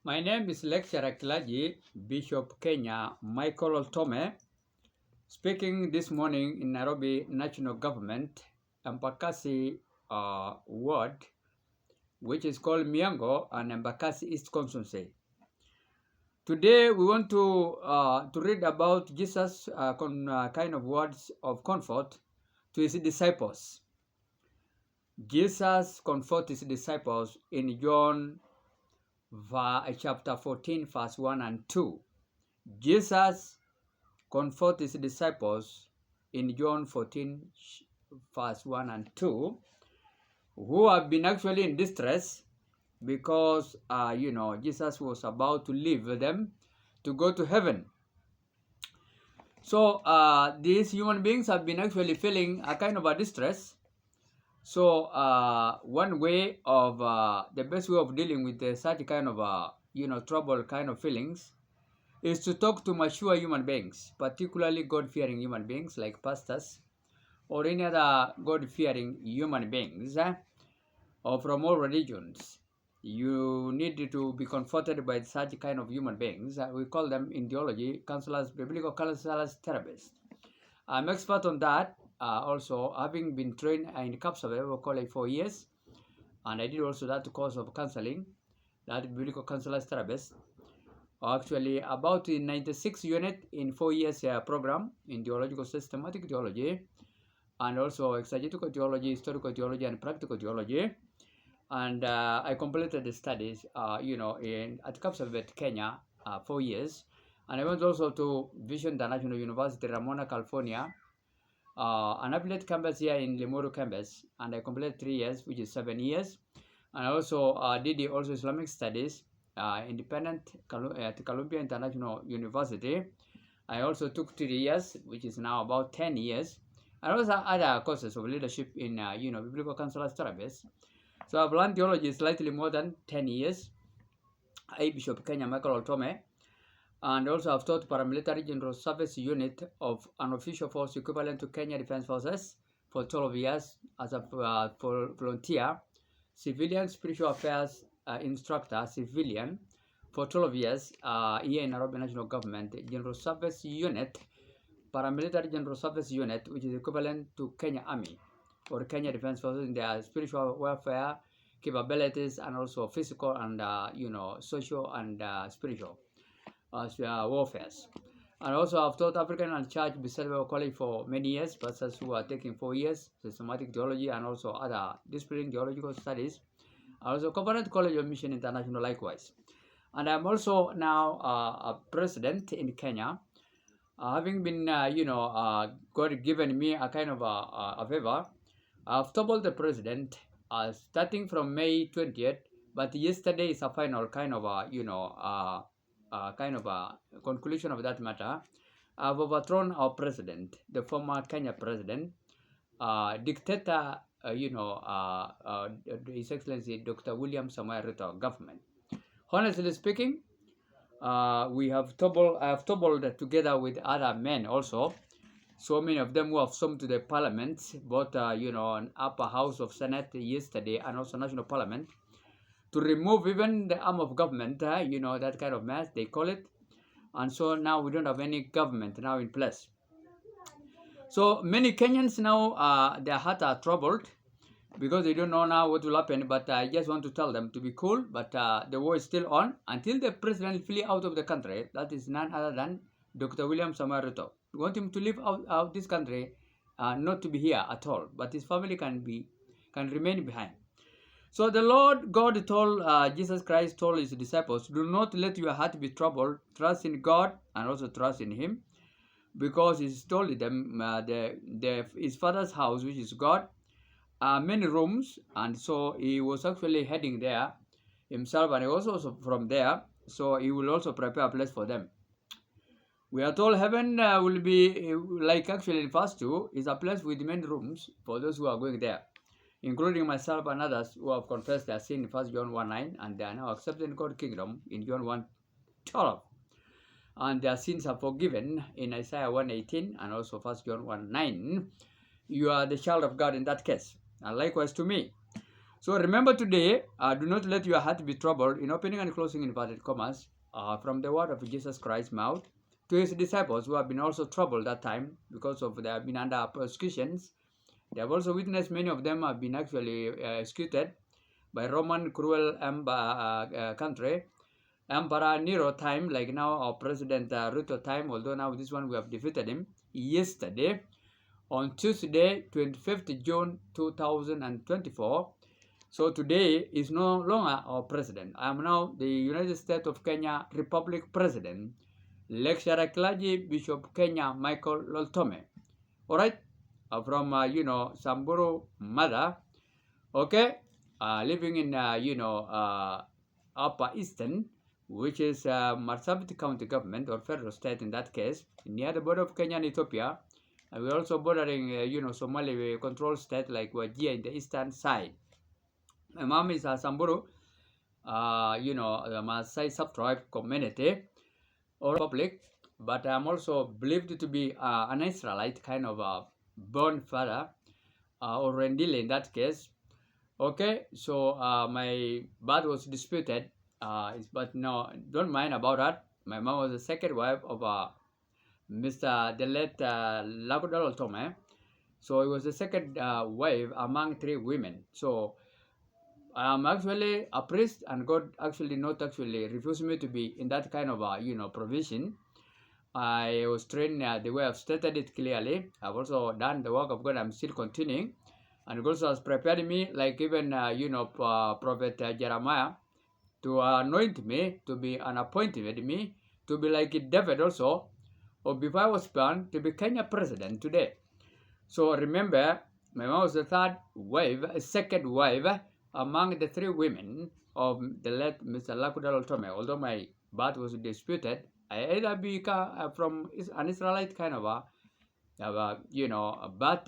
My name is Lecturer Clergy Bishop Kenya Michael Loltome, speaking this morning in Nairobi National Government, Embakasi Ward, which is called Miango and Embakasi East Constituency. Today we want to read about Jesus' kind of words of comfort to his disciples. Jesus comforted his disciples in John chapter 14, verse 1 and 2. Jesus comforted his disciples in John 14, verse 1 and 2, who have been actually in distress because, Jesus was about to leave them to go to heaven. So these human beings have been actually feeling a kind of a distress. So one way of the best way of dealing with such kind of trouble kind of feelings is to talk to mature human beings, particularly God-fearing human beings like pastors or any other God-fearing human beings or from all religions. You need to be comforted by such kind of human beings. We call them in theology counselors, biblical counselors, therapists. I'm expert on that. Also, having been trained in Capsule College for years, and I did also that course of counseling, that biblical counselors therapist. Actually, about 96 unit in 4 years program in theological systematic theology, and also exegetical theology, historical theology, and practical theology. And I completed the studies, at Kapsabet, Kenya, 4 years. And I went also to Vision International University, Ramona, California, an affiliate campus here in Limuru campus, and I completed 3 years, which is 7 years. And I also did also Islamic studies, independent at Columbia International University. I also took 3 years, which is now about 10 years. And also other courses of leadership in, biblical counselors therapists. So I've learned theology slightly more than 10 years. I, Bishop Kenya Michael Loltome, and also I've taught paramilitary general service unit of an official force equivalent to Kenya Defense Forces for 12 years as a volunteer, civilian spiritual affairs instructor, civilian, for 12 years here in Nairobi National Government, General Service Unit, paramilitary general service unit, which is equivalent to Kenya Army or Kenya Defense Forces in their spiritual welfare capabilities and also physical and, social and spiritual warfares. And also I've taught African and Church Bible College for many years, pastors who are taking 4 years, systematic theology and also other discipline theological studies. Also Covenant College of Mission International likewise. And I'm also now a president in Kenya, having been, God given me a kind of a favor. I've told the president starting from May 20th, but yesterday is a final kind of a conclusion of that matter. I've overthrown our president, the former Kenya president, dictator, His Excellency Dr. William Samoei Ruto government. Honestly speaking, I have toppled together with other men also. So many of them who have come to the parliament, both an upper house of Senate yesterday and also national parliament, to remove even the arm of government, that kind of mess they call it. And so now we don't have any government now in place. So many Kenyans now, their hearts are troubled because they don't know now what will happen. But I just want to tell them to be cool. But the war is still on until the president flee out of the country. That is none other than Dr. William Samoei Ruto. We want him to leave out this country, not to be here at all. But his family can remain behind. So the Lord God told, Jesus Christ told his disciples, do not let your heart be troubled. Trust in God and also trust in him. Because he told them his father's house, which is God, many rooms. And so he was actually heading there himself, and he was also from there. So he will also prepare a place for them. We are told heaven will be, like actually in verse 2, is a place with many rooms for those who are going there, including myself and others who have confessed their sin in 1 John 1:9, and they are now accepted God's kingdom in John 1:12. And their sins are forgiven in Isaiah 1:18 and also 1 John 1:9. You are the child of God in that case, and likewise to me. So remember today, do not let your heart be troubled, in opening and closing inverted commas, from the word of Jesus Christ's mouth to his disciples who have been also troubled that time because of they have been under persecutions. They have also witnessed many of them have been actually executed by Roman cruel country. Emperor Nero time, like now our President Ruto time, although now this one we have defeated him yesterday on Tuesday, 25th June 2024. So today is no longer our president. I am now the United States of Kenya Republic President, Lecturer Clergy Bishop Kenya Michael Loltome. All right, from Samburu Mother, okay, living in Upper Eastern, which is Marsabit County government or federal state in that case, near the border of Kenya and Ethiopia. And we're also bordering, Somali controlled state like Wajir in the eastern side. My mom is a Samburu, the Maasai subtribe community or public, but I'm also believed to be an Israelite, kind of a born father, or Rendile in that case. Okay, so my birth was disputed, but no, don't mind about that. My mom was the second wife of Mr. the late Loltome. So it was the second wife among three women. So I'm actually a priest, and God actually not actually refused me to be in that kind of provision. I was trained the way I've stated it clearly. I've also done the work of God. I'm still continuing, and God also has prepared me, like even Prophet Jeremiah, to anoint me to be an appointed me to be like David also, or before I was born to be Kenya president today. So remember, my mom was the third wife, second wife among the three women of the late Mr. Loltome. Although my birth was disputed, I either become from an Israelite kind of a birth,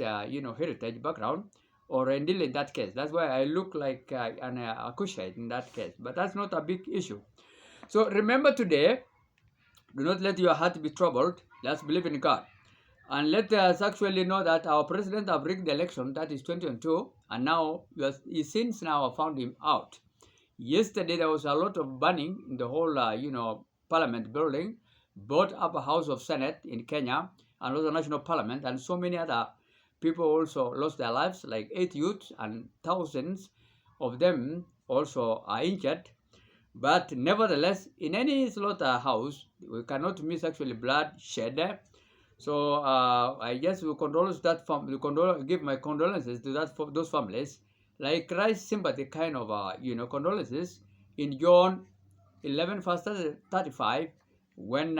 heritage background, or Rendil in that case. That's why I look like an Cushite in that case. But that's not a big issue. So remember today, do not let your heart be troubled. Let's believe in God. And let us actually know that our president have rigged the election, that is 2022, and now his sins now have found him out. Yesterday there was a lot of burning in the whole, parliament building, both upper house of Senate in Kenya and also national parliament, and so many other people also lost their lives, like 8 youths, and thousands of them also are injured. But nevertheless, in any slaughterhouse, we cannot miss actually bloodshed. So I just will give my condolences to those families, like Christ sympathy kind of condolences in John 11 verse 35, when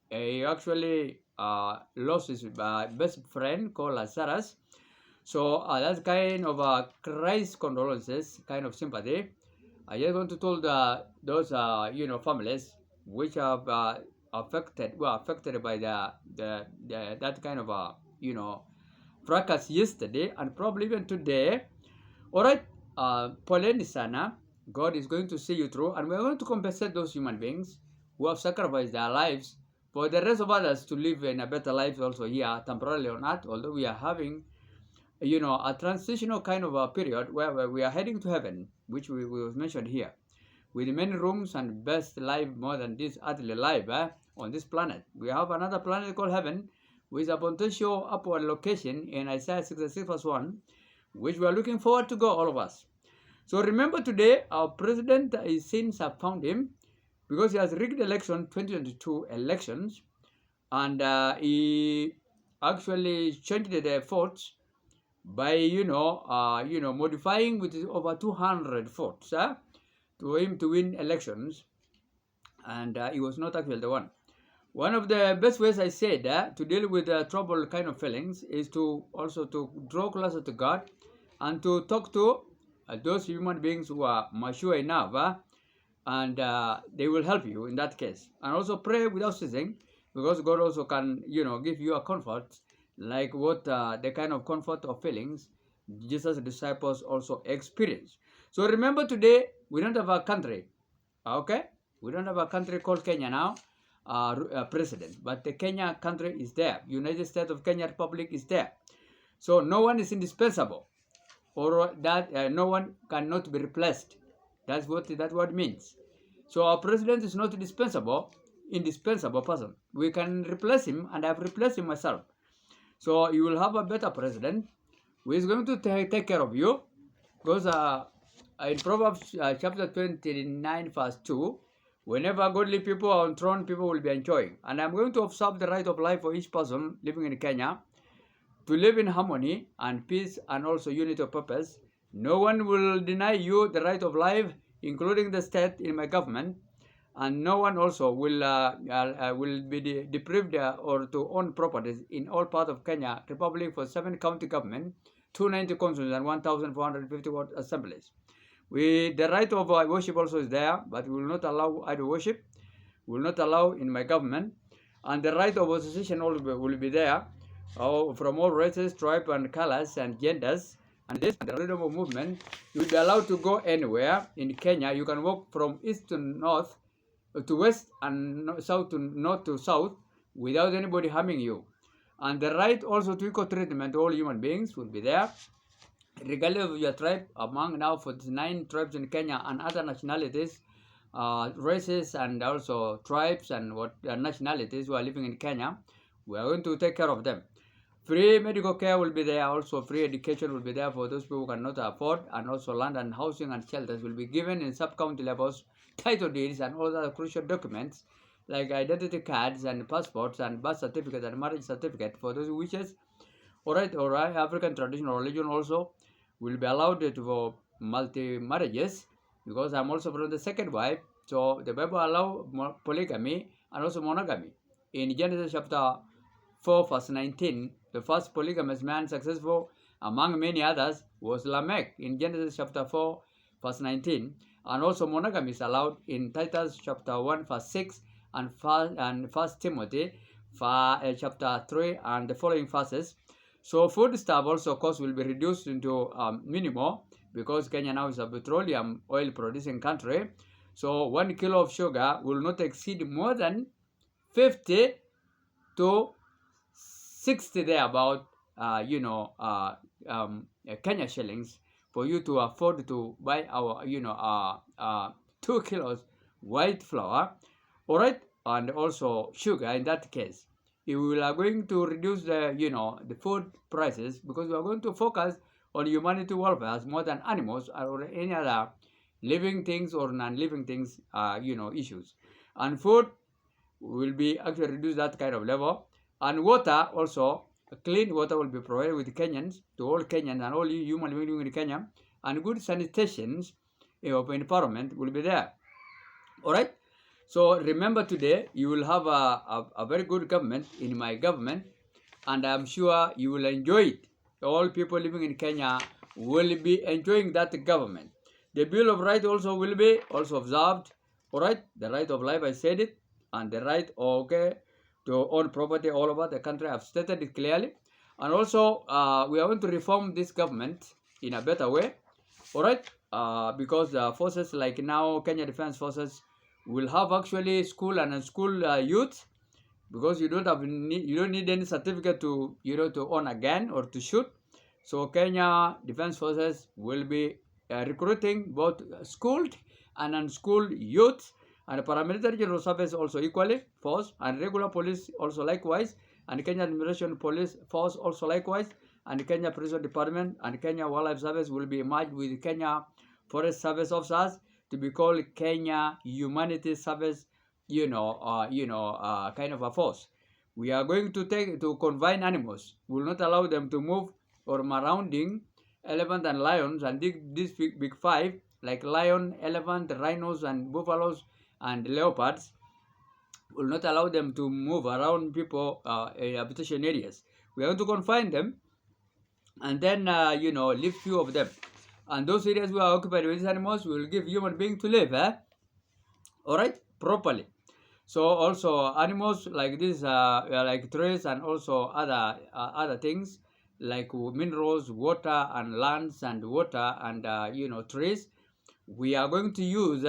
he actually lost his best friend called Lazarus. So that's kind of Christ condolences, kind of sympathy. I just want to tell those families which have were affected by that kind of fracas yesterday and probably even today. All right, poleni sana. God is going to see you through, and we are going to compensate those human beings who have sacrificed their lives for the rest of others to live in a better life also here temporarily on earth. Although we are having a transitional kind of a period where we are heading to heaven, which we mentioned here, with many rooms and best life more than this earthly life on this planet. We have another planet called heaven, with a potential upward location in Isaiah 66 verse 1, which we are looking forward to go, all of us. So remember today, our president, his sins have found him because he has rigged election 2022 elections, and he actually changed the votes by modifying with over 200 votes to him to win elections, and he was not actually the one. One of the best ways I said to deal with trouble kind of feelings is to also to draw closer to God and to talk to those human beings who are mature enough, and they will help you in that case. And also pray without ceasing, because God also can give you a comfort, like what the kind of comfort of feelings Jesus' disciples also experienced. So remember today, we don't have a country, okay? We don't have a country called Kenya now, president, but the Kenya country is there. United States of Kenya Republic is there. So no one is indispensable. or that no one cannot be replaced. That's what that word means. So our president is not indispensable person. We can replace him, and I've replaced him myself. So you will have a better president who is going to take care of you. Because in Proverbs chapter 29, verse 2, whenever godly people are on throne, people will be enjoying. And I'm going to observe the right of life for each person living in Kenya to live in harmony and peace and also unity of purpose. No one will deny you the right of life, including the state in my government, and no one also will be deprived or to own properties in all parts of Kenya Republic for 7 county government, 290 councils and 1,450 ward assemblies. The right of worship also is there, but we will not allow idol worship. We will not allow in my government, and the right of association will be there from all races, tribes, and colors and genders. And this the freedom of movement, you will be allowed to go anywhere in Kenya. You can walk from east to north, to west, and south to north to south without anybody harming you. And the right also to equal treatment to all human beings will be there, regardless of your tribe. Among now 49 tribes in Kenya and other nationalities, races, and also tribes and nationalities who are living in Kenya, we are going to take care of them. Free medical care will be there, also free education will be there for those people who cannot afford, and also land and housing and shelters will be given in sub-county levels, title deeds and all other crucial documents like identity cards and passports and birth certificate and marriage certificate for those who wishes. Alright, African traditional religion also will be allowed for multi-marriages, because I'm also from the second wife, so the Bible allow polygamy and also monogamy. In Genesis chapter 4 verse 19, the first polygamous man successful among many others was Lamech in Genesis chapter 4 verse 19, and also monogamy is allowed in Titus chapter 1 verse 6 and 1 Timothy chapter 3 and the following verses. So food stuff also cost will be reduced into minimum, because Kenya now is a petroleum oil producing country. So 1 kilo of sugar will not exceed more than 50 to 60 there about Kenya shillings for you to afford to buy our 2 kilos white flour, all right, and also sugar. In that case, if we are going to reduce the food prices, because we are going to focus on humanity welfare as more than animals or any other living things or non-living things issues, and food will be actually reduce that kind of level. And water also, clean water will be provided with Kenyans, to all Kenyans and all human beings living in Kenya, and good sanitation of environment will be there. All right. So remember, today you will have a very good government in my government, and I'm sure you will enjoy it. All people living in Kenya will be enjoying that government. The Bill of Rights also will be also observed. All right. The right of life, I said it, and the right to own property all over the country. I've stated it clearly. And also, we are going to reform this government in a better way. All right, because forces like now Kenya Defense Forces will have actually school and school youth, because you don't need any certificate to to own a gun or to shoot. So Kenya Defense Forces will be recruiting both schooled and unschooled youth, and paramilitary general service also equally force, and regular police also likewise, and Kenya Administration Police Force also likewise, and Kenya Prison Department and Kenya Wildlife Service will be merged with Kenya Forest Service officers to be called Kenya Humanity Service, kind of a force. We are going to confine animals. We will not allow them to move or surrounding elephant and lions, and these big five like lion, elephant, rhinos, and buffaloes and leopards. Will not allow them to move around people in habitation areas. We are going to confine them, and then leave few of them. And those areas we are occupied with these animals, we will give human beings to live, all right, properly. So also animals like this, like trees and also other things like minerals, water and lands and water and trees, we are going to use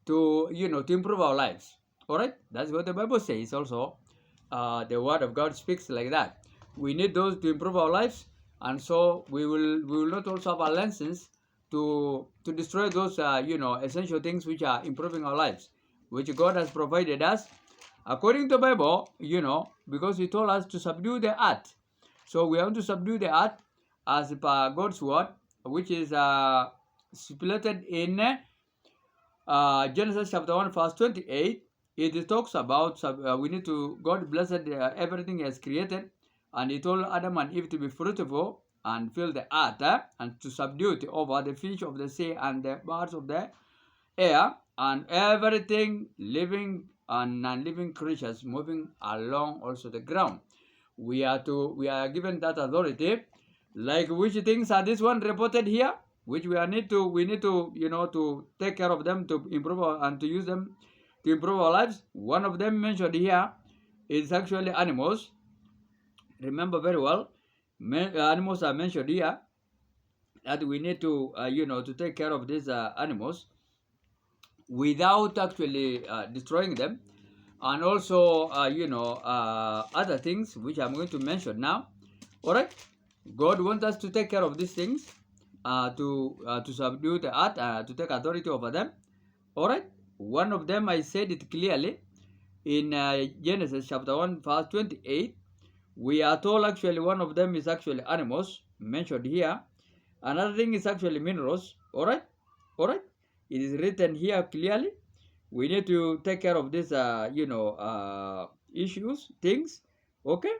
to improve our lives. All right, that's what the Bible says. Also, the Word of God speaks like that. We need those to improve our lives, and so we will not also have a license to destroy those essential things which are improving our lives, which God has provided us according to the Bible, because He told us to subdue the earth. So we have to subdue the earth as per God's word, which is stipulated in Genesis chapter 1 verse 28. It talks about we need to, God blessed everything He has created, and He told Adam and Eve to be fruitful and fill the earth, and to subdue it over the fish of the sea and the birds of the air and everything living and non-living creatures moving along also the ground. We are given that authority. Like which things are this one reported here, which we need to to take care of them, to improve and to use them to improve our lives. One of them mentioned here is actually animals. Remember very well, animals are mentioned here, that we need to to take care of these animals without actually destroying them, and also other things which I'm going to mention now. All right, God wants us to take care of these things, to subdue the earth, to take authority over them. All right, one of them I said it clearly in Genesis chapter 1 verse 28. We are told actually one of them is actually animals mentioned here. Another thing is actually minerals. All right, all right. It is written here clearly. We need to take care of these, issues, things. Okay,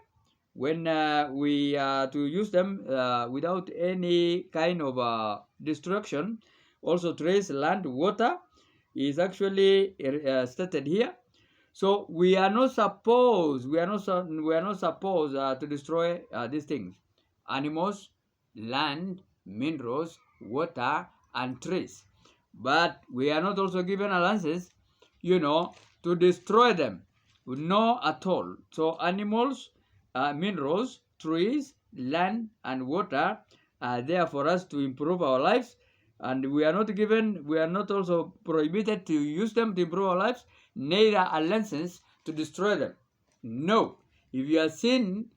when we to use them without any kind of destruction. Also, trace land, water is actually stated here. So we are not supposed, we are not supposed to destroy these things: animals, land, minerals, water, and trees. But we are not also given allowances, to destroy them. No, at all. So animals, minerals, trees, land, and water are there for us to improve our lives, and we are not also prohibited to use them to improve our lives, neither a license to destroy them. No. If you are seen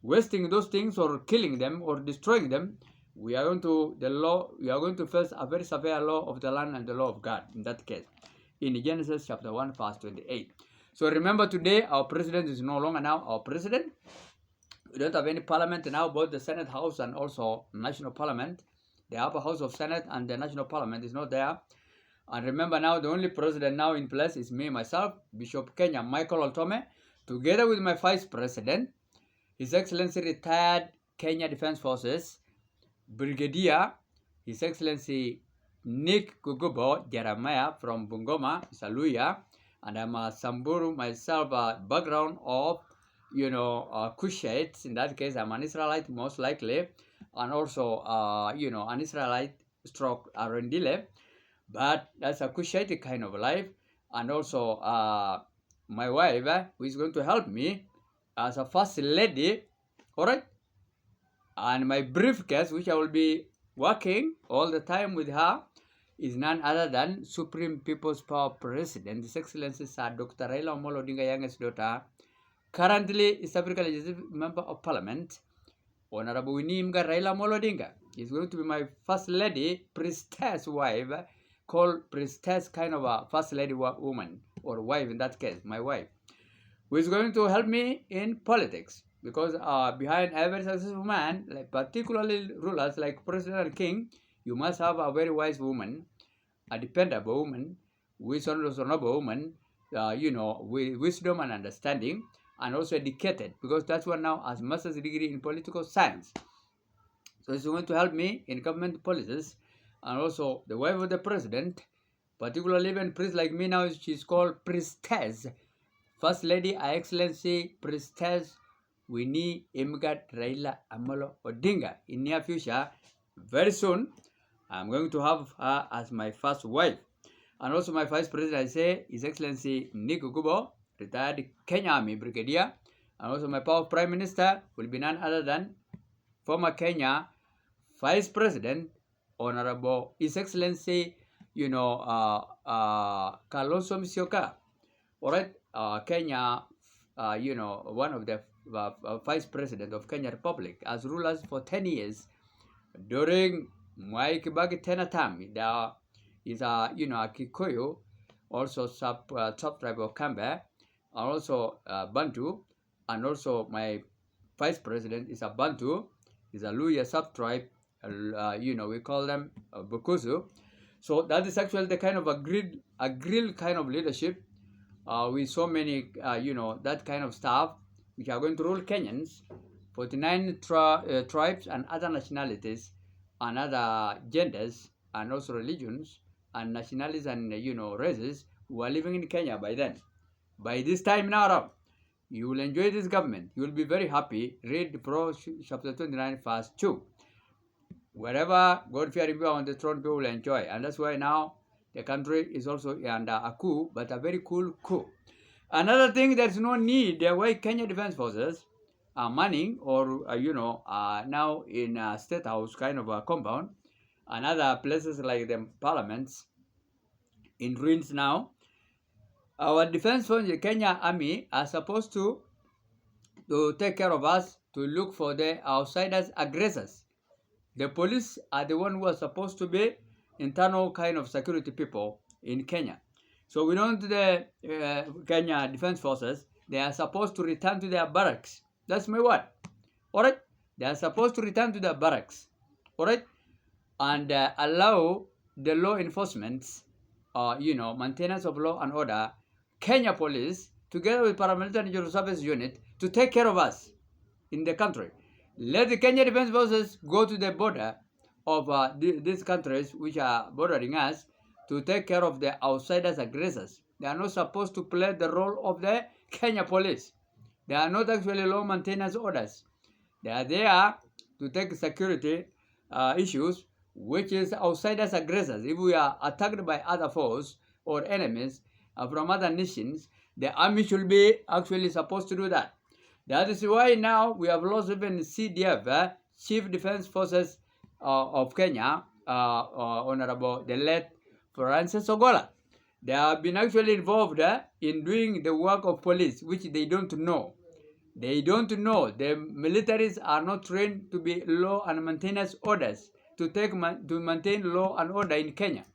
wasting those things or killing them or destroying them, we are going to face a very severe law of the land and the law of God in that case, in Genesis chapter 1 verse 28. So remember, today our president is no longer now our president. We don't have any parliament now, both the Senate House and also National Parliament. The upper house of Senate and the National Parliament is not there. And remember, now the only president now in place is me, myself, Bishop Kenya Michael Loltome, together with my vice president, His Excellency retired Kenya Defense Forces Brigadier, His Excellency Nick Kugubo Jeremiah from Bungoma, Saluya, and I'm a Samburu myself, background of Cushites. In that case, I'm an Israelite most likely, and also an Israelite stroke Arendile, but that's a Cushite kind of life. And also my wife, who is going to help me as a first lady. All right, and my briefcase, which I will be working all the time with her, is none other than Supreme People's Power President, His Excellency Sir Dr. Raila Amolo Odinga, youngest daughter, currently East Africa Legislative Member of Parliament, Honorable Winnie Mga Raila Amolo Odinga. Is going to be my first lady, priestess wife, called priestess, kind of a first lady woman, or wife in that case, my wife, who is going to help me in politics. Because behind every successful man, like particularly rulers like president and king, you must have a very wise woman, a dependable woman, with honorable woman, with wisdom and understanding, and also educated, because that's one now has master's degree in political science. So she's going to help me in government policies, and also the wife of the president, particularly even priest like me now, she's called priestess, First Lady, Her Excellency Priestess Winnie Imgat Raila Amolo Odinga. In near future, very soon, I'm going to have her as my first wife. And also my vice president, I say, His Excellency Nick Kugubo, retired Kenya Army Brigadier. And also my power prime minister will be none other than former Kenya Vice President, Honorable His Excellency, Kalonzo Musyoka. All right, Kenya, one of the Vice President of Kenya Republic, as rulers for 10 years. During Mwai Kibaki tenure term, there is a a Kikuyu, also sub-tribe of Kamba, and also Bantu, and also my vice president is a Bantu, is a Luya sub-tribe, we call them Bukusu. So that is actually the kind of a grill kind of leadership with so many, that kind of staff, which are going to rule Kenyans, 49 tribes and other nationalities and other genders and also religions and nationalities and, races who are living in Kenya by then. By this time now around, you will enjoy this government. You will be very happy. Read Pro chapter 29, verse 2. Wherever God-fearing people on the throne, people will enjoy. And that's why now the country is also under a coup, but a very cool coup. Another thing, there's no need why Kenya Defense Forces are manning or, now in a State House kind of a compound and other places like the parliaments in ruins now. Our defense forces, the Kenya Army, are supposed to take care of us, to look for the outsiders, aggressors. The police are the one who are supposed to be internal kind of security people in Kenya. So we don't the Kenya Defense Forces, they are supposed to return to their barracks. That's my word. Alright? They are supposed to return to their barracks. Alright? And allow the law enforcement, maintenance of law and order, Kenya Police, together with paramilitary and service unit, to take care of us in the country. Let the Kenya Defense Forces go to the border of these countries which are bordering us to take care of the outsiders, aggressors. They are not supposed to play the role of the Kenya Police. They are not actually law maintenance orders. They are there to take security issues, which is outsiders, aggressors. If we are attacked by other foes or enemies from other nations, the army should be actually supposed to do that. That is why now we have lost even CDF, Chief Defense Forces of Kenya, Honorable the late Francis Ogola. They have been actually involved in doing the work of police, which they don't know. They don't know. The militaries are not trained to be law and maintenance orders, to maintain law and order in Kenya.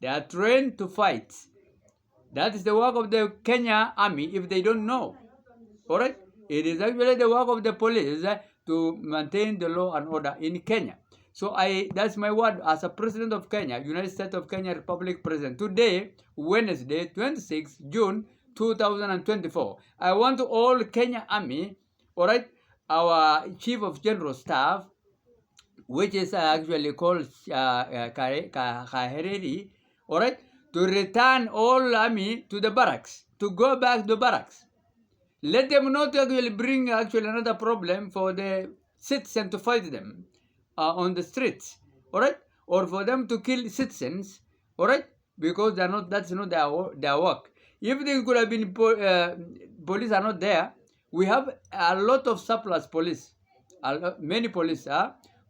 They are trained to fight. That is the work of the Kenya Army if they don't know. Alright? It is actually the work of the police to maintain the law and order in Kenya. So that's my word as a president of Kenya, United States of Kenya Republic President. Today, Wednesday, 26 June 2024. I want all Kenya Army, alright, our Chief of General Staff, which is actually called Gen.Kahariri, alright, to return all army to the barracks, to go back to barracks. Let them not actually bring another problem for the citizens to fight them on the streets, alright, or for them to kill citizens, alright, because that's not their work. If they could have been police are not there, we have a lot of surplus police, many police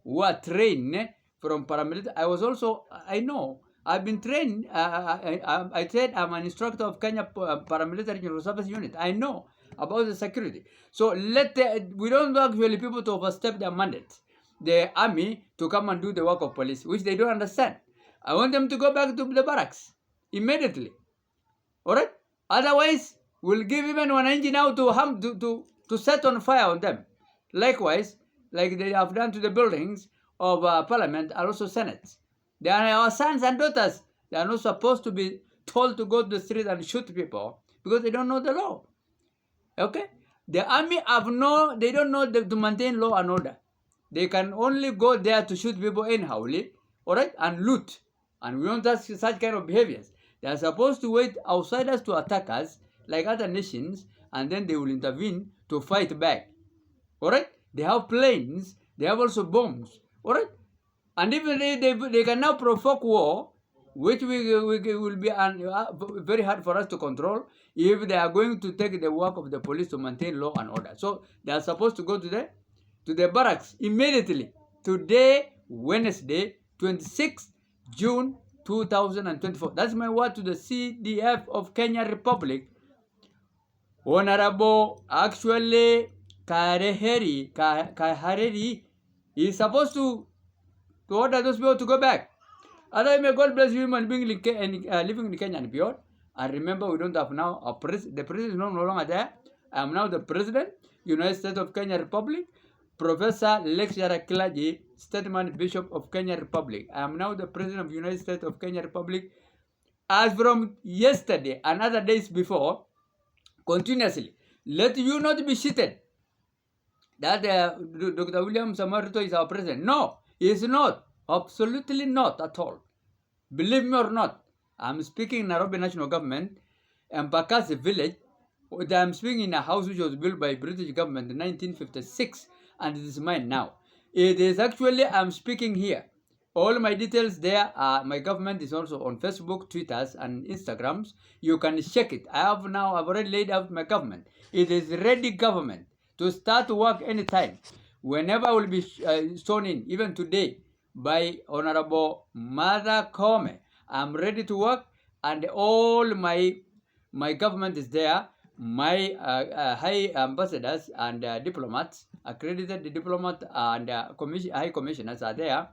who are trained from paramilitary. I've been trained. I said I'm an instructor of Kenya paramilitary service unit. I know about the security. So we don't actually people to overstep their mandate. The army to come and do the work of police, which they don't understand. I want them to go back to the barracks immediately. Alright? Otherwise, we'll give even one engine now to set on fire on them. Likewise, like they have done to the buildings of Parliament and also Senate. They are our sons and daughters. They are not supposed to be told to go to the street and shoot people because they don't know the law. Okay? The army they don't know to maintain law and order. They can only go there to shoot people anyhowly, alright, and loot. And we don't have such kind of behaviors. They are supposed to wait outsiders to attack us, like other nations, and then they will intervene to fight back. Alright? They have planes, they have also bombs. Alright? And even they can now provoke war, which will be very hard for us to control if they are going to take the work of the police to maintain law and order. So they are supposed to go to the barracks immediately. Today, Wednesday, 26 June 2024. That's my word to the CDF of Kenya Republic. Honorable, actually, Kahariri is supposed to order those people to go back. Other may God bless you, human being living in Kenya and beyond. And remember, we don't have now a president. The president is no longer there. I am now the president, United States of Kenya Republic, Professor, lecturer, clergy, statesman, bishop of Kenya Republic. I am now the president of United States of Kenya Republic. As from yesterday and other days before, continuously, let you not be cheated that Dr. William Samarito is our president. No, he is not. Absolutely not at all. Believe me or not, I'm speaking in Nairobi National Government and Bakasi village. I'm speaking in a house which was built by British government in 1956 and it is mine now. It is actually, I'm speaking here. All my details there are, my government is also on Facebook, Twitters and Instagrams. You can check it. I've already laid out my government. It is ready government to start work anytime. Whenever I will be sworn in, even today, by Honorable Mother Kome, I'm ready to work and all my government is there. My high ambassadors and diplomats, accredited diplomats and high commissioners are there.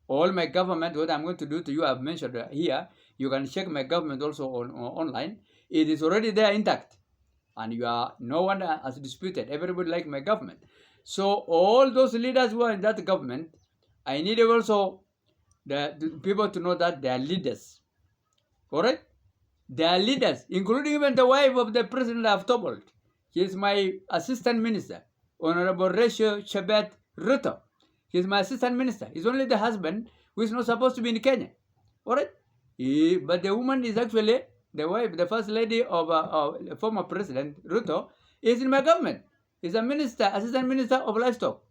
All my government, what I'm going to do to you, I've mentioned here. You can check my government also online. It is already there intact. And no one has disputed. Everybody like my government. So all those leaders who are in that government, I need also the people to know that they are leaders. Alright? They are leaders, including even the wife of the president I've told. He is my assistant minister, Honorable Resho Chebet Ruto. He is my assistant minister. He's only the husband who is not supposed to be in Kenya. Alright? But the woman is actually the wife, the first lady of former president Ruto, is in my government. He's a minister, assistant minister of livestock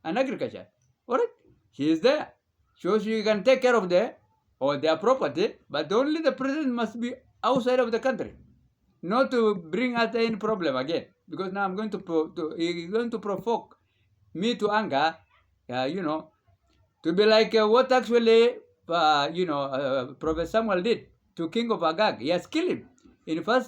and agriculture. Alright? She is there. So she can take care of their property, but only the president must be outside of the country. Not to bring out any problem again. Because now I'm going he's going to provoke me to anger, to be like what actually, Prophet Samuel did to King of Agag. He has killed him in 1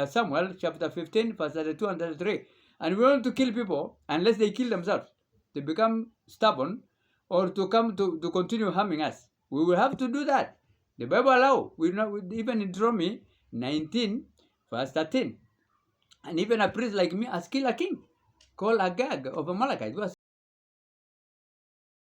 Samuel chapter 15, verse 32 and 33. And we want to kill people unless they kill themselves. They become stubborn or to continue harming us. We will have to do that. The Bible allows. Even in Deuteronomy 19, verse 13. And even a priest like me has killed a king called Agag of Amalekite.